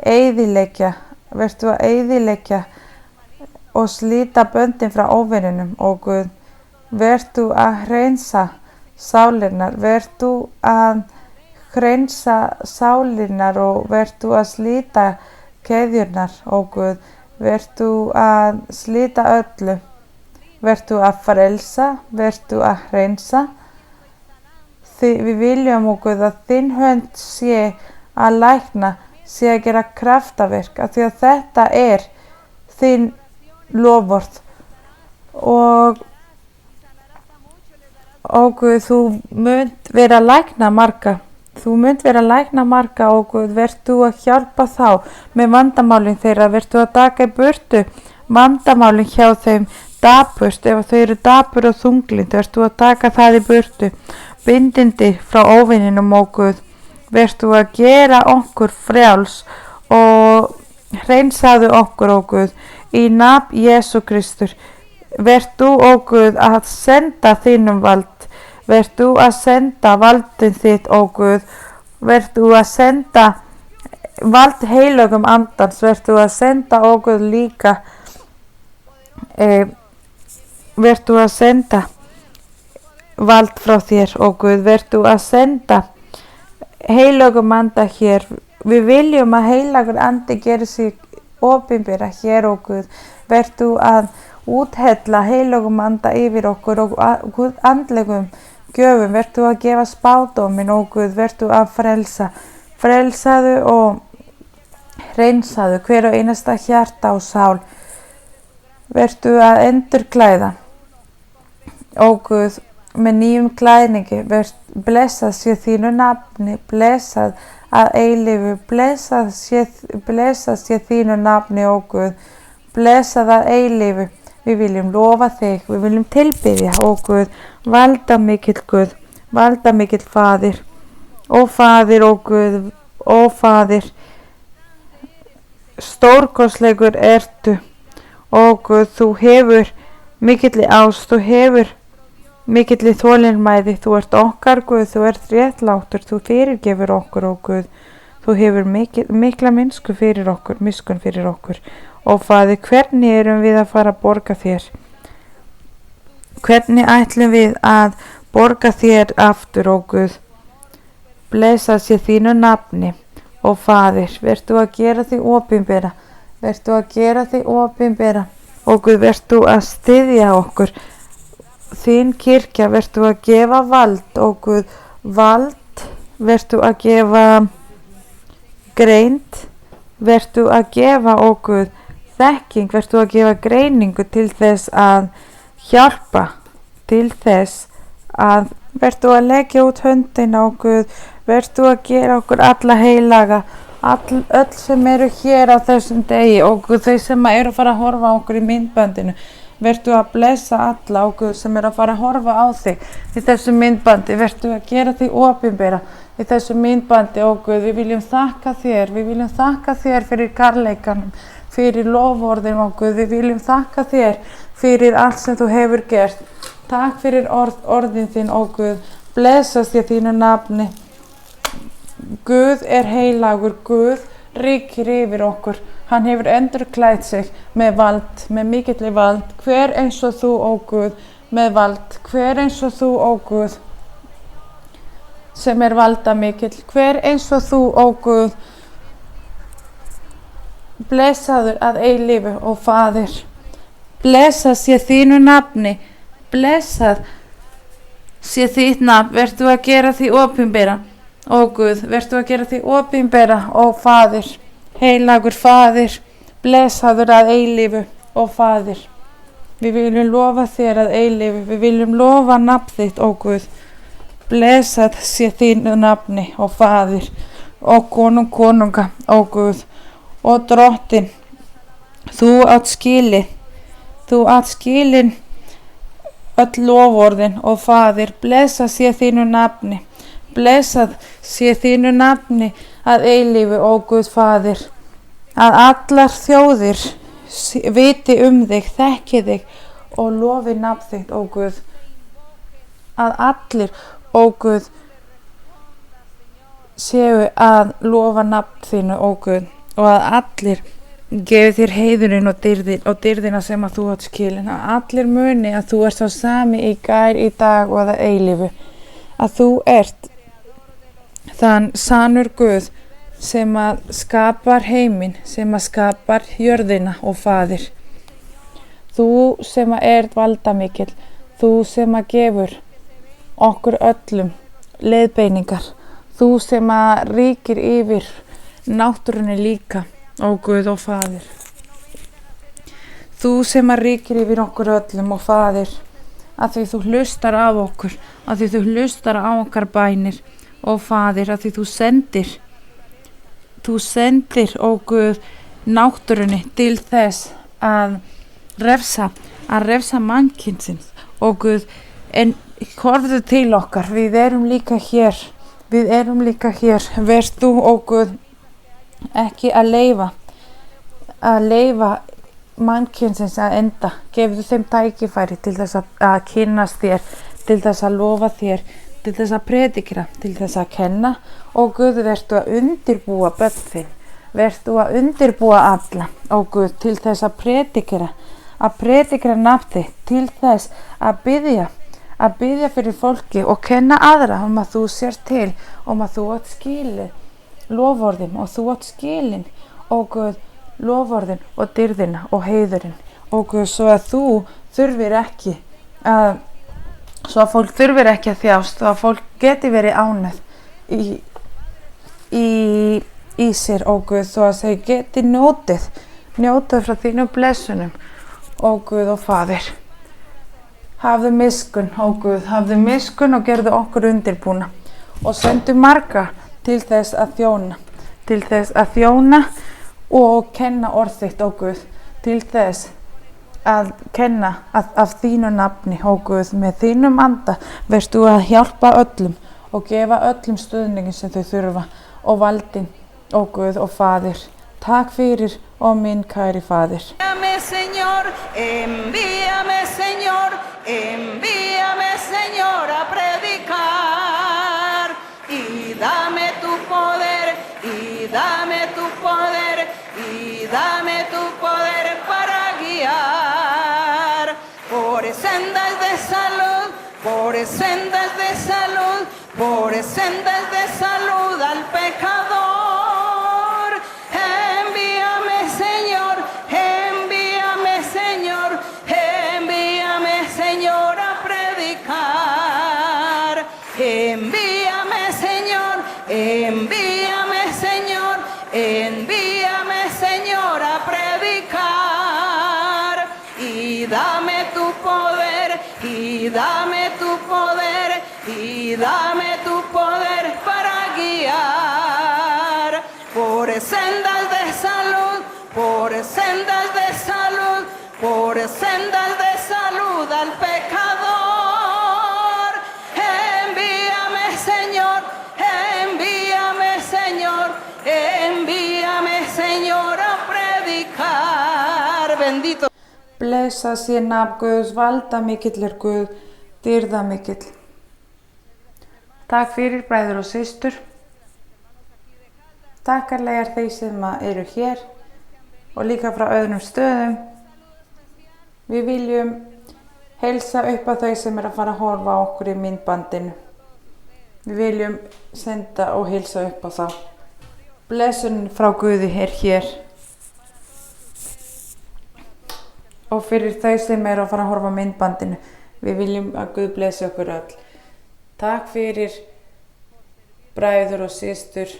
eyðileggja og slíta böndin frá óvininum, ó Guð. Vertu að hreinsa sálinnar, vertu að hreinsa sálinnar og vertu að slíta keðjurnar, ó Guð. Vertu að slíta öllu. Vertu að frelsa, vertu að hreinsa. Við viljum, ó Guð, að þinn hönd sé að lækna, sé að gera kraftaverk, af því að þetta er þinn lofvörð. Og ó Guð, þú munt vera að lækna marga. Þú munt vera að lækna marga, ó Guð. Vertu að hjálpa þá með vandamálin þeirra. Vertu að taka í burtu vandamálin hjá þeim dapurt, ef þau eru dapur og þunglind. Vertu að taka það í burtu. Bindindi frá óvininum, ó Guð. Vertu að gera okkur frjáls og hreinsaðu okkur, ó Guð, í nafn Jesú Kristur. Vertu, ó Guð, að senda þínum vald. Vertu að senda valdin þitt, ó Guð. Vertu að senda vald heilögum andans. Vertu að senda, ó Guð, líka. Vertu að senda vald frá þér, ó Guð. Vertu að senda heilögum anda hér. Við viljum að heilagur andi geri sig opinbera hér, ó Guð. Vertu að úthella heilögum anda yfir okkur og andlegum gjöfum. Vertu að gefa spádómin, ó Guð. Vertu að frelsaðu og hreinsaðu hver og einasta hjarta og sál. Vertu að endurklæða, ó Guð, með nýjum klæðningi. Blessað sé þínu nafni, blessað að eilífu, blessað sé þínu nafni, ó Guð, blessað að eilífu. Við viljum lofa þig, við viljum tilbiðja, ó Guð, valdamikill Guð, valdamikill Faðir, ó Faðir, ó Guð, ó Faðir, stórkostlegur ertu, ó Guð, þú hefur mikilli ást, þú hefur mikilli þolinmæði, þú ert okkar Guð, þú ert réttlátur, þú fyrirgefur okkur, ó Guð, þú hefur mikla miskunn fyrir okkur, ó Faðir, hvernig erum við að fara að borga þér? Hvernig ætlum við að borga þér aftur, ó Guð? Blessað sé þínu nafni, ó Faðir, vertu að gera þig opinbera, ó Guð, vertu að styðja okkur, þín kirkja, vertu að gefa vald, ó Guð, vertu að gefa greind, vertu að gefa, ó Guð, þekking, vertu að gefa greiningu til þess að hjálpa, til þess að vertu að leggja út höndina, ó Guð, vertu að gera okkur alla heilaga, öll sem eru hér á þessum degi, ó Guð, þau sem eru að fara að horfa á okkur í myndbandinu, vertu að blessa alla, ó Guð, sem eru að fara að horfa á þig í þessu myndbandi, vertu að gera þig opinbera í þessu myndbandi, ó Guð, við viljum þakka þér fyrir kærleikanum, fyrir loforðin, ó Guð, við viljum þakka þér fyrir allt sem þú hefur gert. Takk fyrir orðin þín, ó Guð, blessast ég þínu nafni. Guð er heilagur, Guð ríkir yfir okkur, hann hefur endurklætt sig með vald, með mikilli vald, hver eins og þú, ó Guð, með vald, hver eins og þú, ó Guð, sem er valdamikill, hver eins og þú, ó Guð, blessaður að eilífu, ó Faðir, blessað sé þínu nafni, blessað sé þitt nafn, vertu að gera því opinbera, ó Guð, vertu að gera því opinbera, ó Faðir, heilagur Faðir, blessaður að eilífu, ó Faðir, við viljum lofa þér að eilífu, við viljum lofa nafn þitt, ó Guð, blessað sé þínu nafni, ó Faðir, ó konunga, ó Guð, ó drottin, þú átt skilin öll loforðin, ó Faðir, blessað sé þínu nafni, blessað sé þínu nafni að eilífu, ó Guð Faðir, að allar þjóðir viti þig, þekki þig og lofi nafn þitt, ó Guð, að allir, ó Guð, séu að lofa nafn þínu, ó Guð, og að allir gefi þér heiðurinn og dyrðina sem að þú átt skilin, að allir muni að þú ert sá sami í gær, í dag og að eilífu, að þú ert þann sannur Guð sem að skapar heiminn, sem að skapar jörðina, ó Faðir, þú sem að ert valdamikill, þú sem að gefur okkur öllum leiðbeiningar, þú sem að ríkir yfir náttúrunni líka, ó Guð, ó Faðir, þú sem að ríkir yfir okkur öllum, ó Faðir, að því þú hlustar á okkur, að því þú hlustar á okkar bænir, ó Faðir, að því þú sendir, ó Guð, náttúrunni til þess að refsa mannkynsins, ó Guð, en horfðu til okkar, við erum líka hér, verð þú, ó Guð, ekki að leyfa mannkynsins að enda, gefðu þeim tækifæri til þess að kynnast þér, til þess að lofa þér, til þess að predikra, til þess að kenna, og Guð, vertu að undirbúa börn þín, vertu að undirbúa alla, ó Guð, til þess að predikra nafn þitt, til þess að biðja fyrir fólki og kenna aðra að þú sér til, að þú átt skilið loforðin og þú átt skilin, ó Guð, loforðin og dyrðina og heiðurinn, ó Guð, svo að fólk þurfir ekki að þjást, svo að fólk geti verið ánægð í sér, ó Guð, svo að þau geti njótið frá þínum blessunum, ó Guð, ó Faðir, hafðu miskunn, ó Guð, hafðu miskunn og gerðu okkur undirbúna og sendu marga til þess að þjóna og kenna orð þitt, ó Guð, til þess að kenna af þínu nafni, ó Guð, með þínum anda vertu að hjálpa öllum og gefa öllum stuðningin sem þau þurfa og valdin, ó Guð, ó Faðir, takk fyrir, ó minn kæri Faðir. Envíame, Señor, envíame, Señor, envíame, Señor. por sendas de salud al pecador. Envíame, Señor, envíame, Señor, envíame, Señor, a predicar. Envíame, Señor, envíame, Señor, envíame, Señor, a predicar. Y dame tu poder, y dame tu poder, y dame tu poder para guiar por sendas de salud, por sendas de salud, por sendas de salud al pecador. Envíame, Señor, envíame, Señor, envíame, Señor, a predicar. Bendito. Blessa sé nafn Guðs, valdamikill er Guð, dýrðamikill. Takk fyrir bræður og systur. Takkarlegar þeir sem eru hér og líka frá öðrum stöðum. Við viljum heilsa upp á þau sem að fara að horfa á okkur í myndbandinu. Við viljum senda og heilsa upp á þá. Blessun frá Guði er hér. Og fyrir þau sem eru að fara að horfa á myndbandinu, við viljum að Guð blessi okkur öll. Takk fyrir bræður og systur.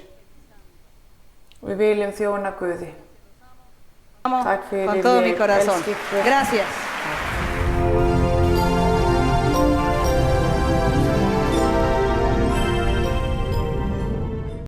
Við viljum þjóna Guði. Takk fyrir, con todo mi ég corazón. elska ykkur. Gracias.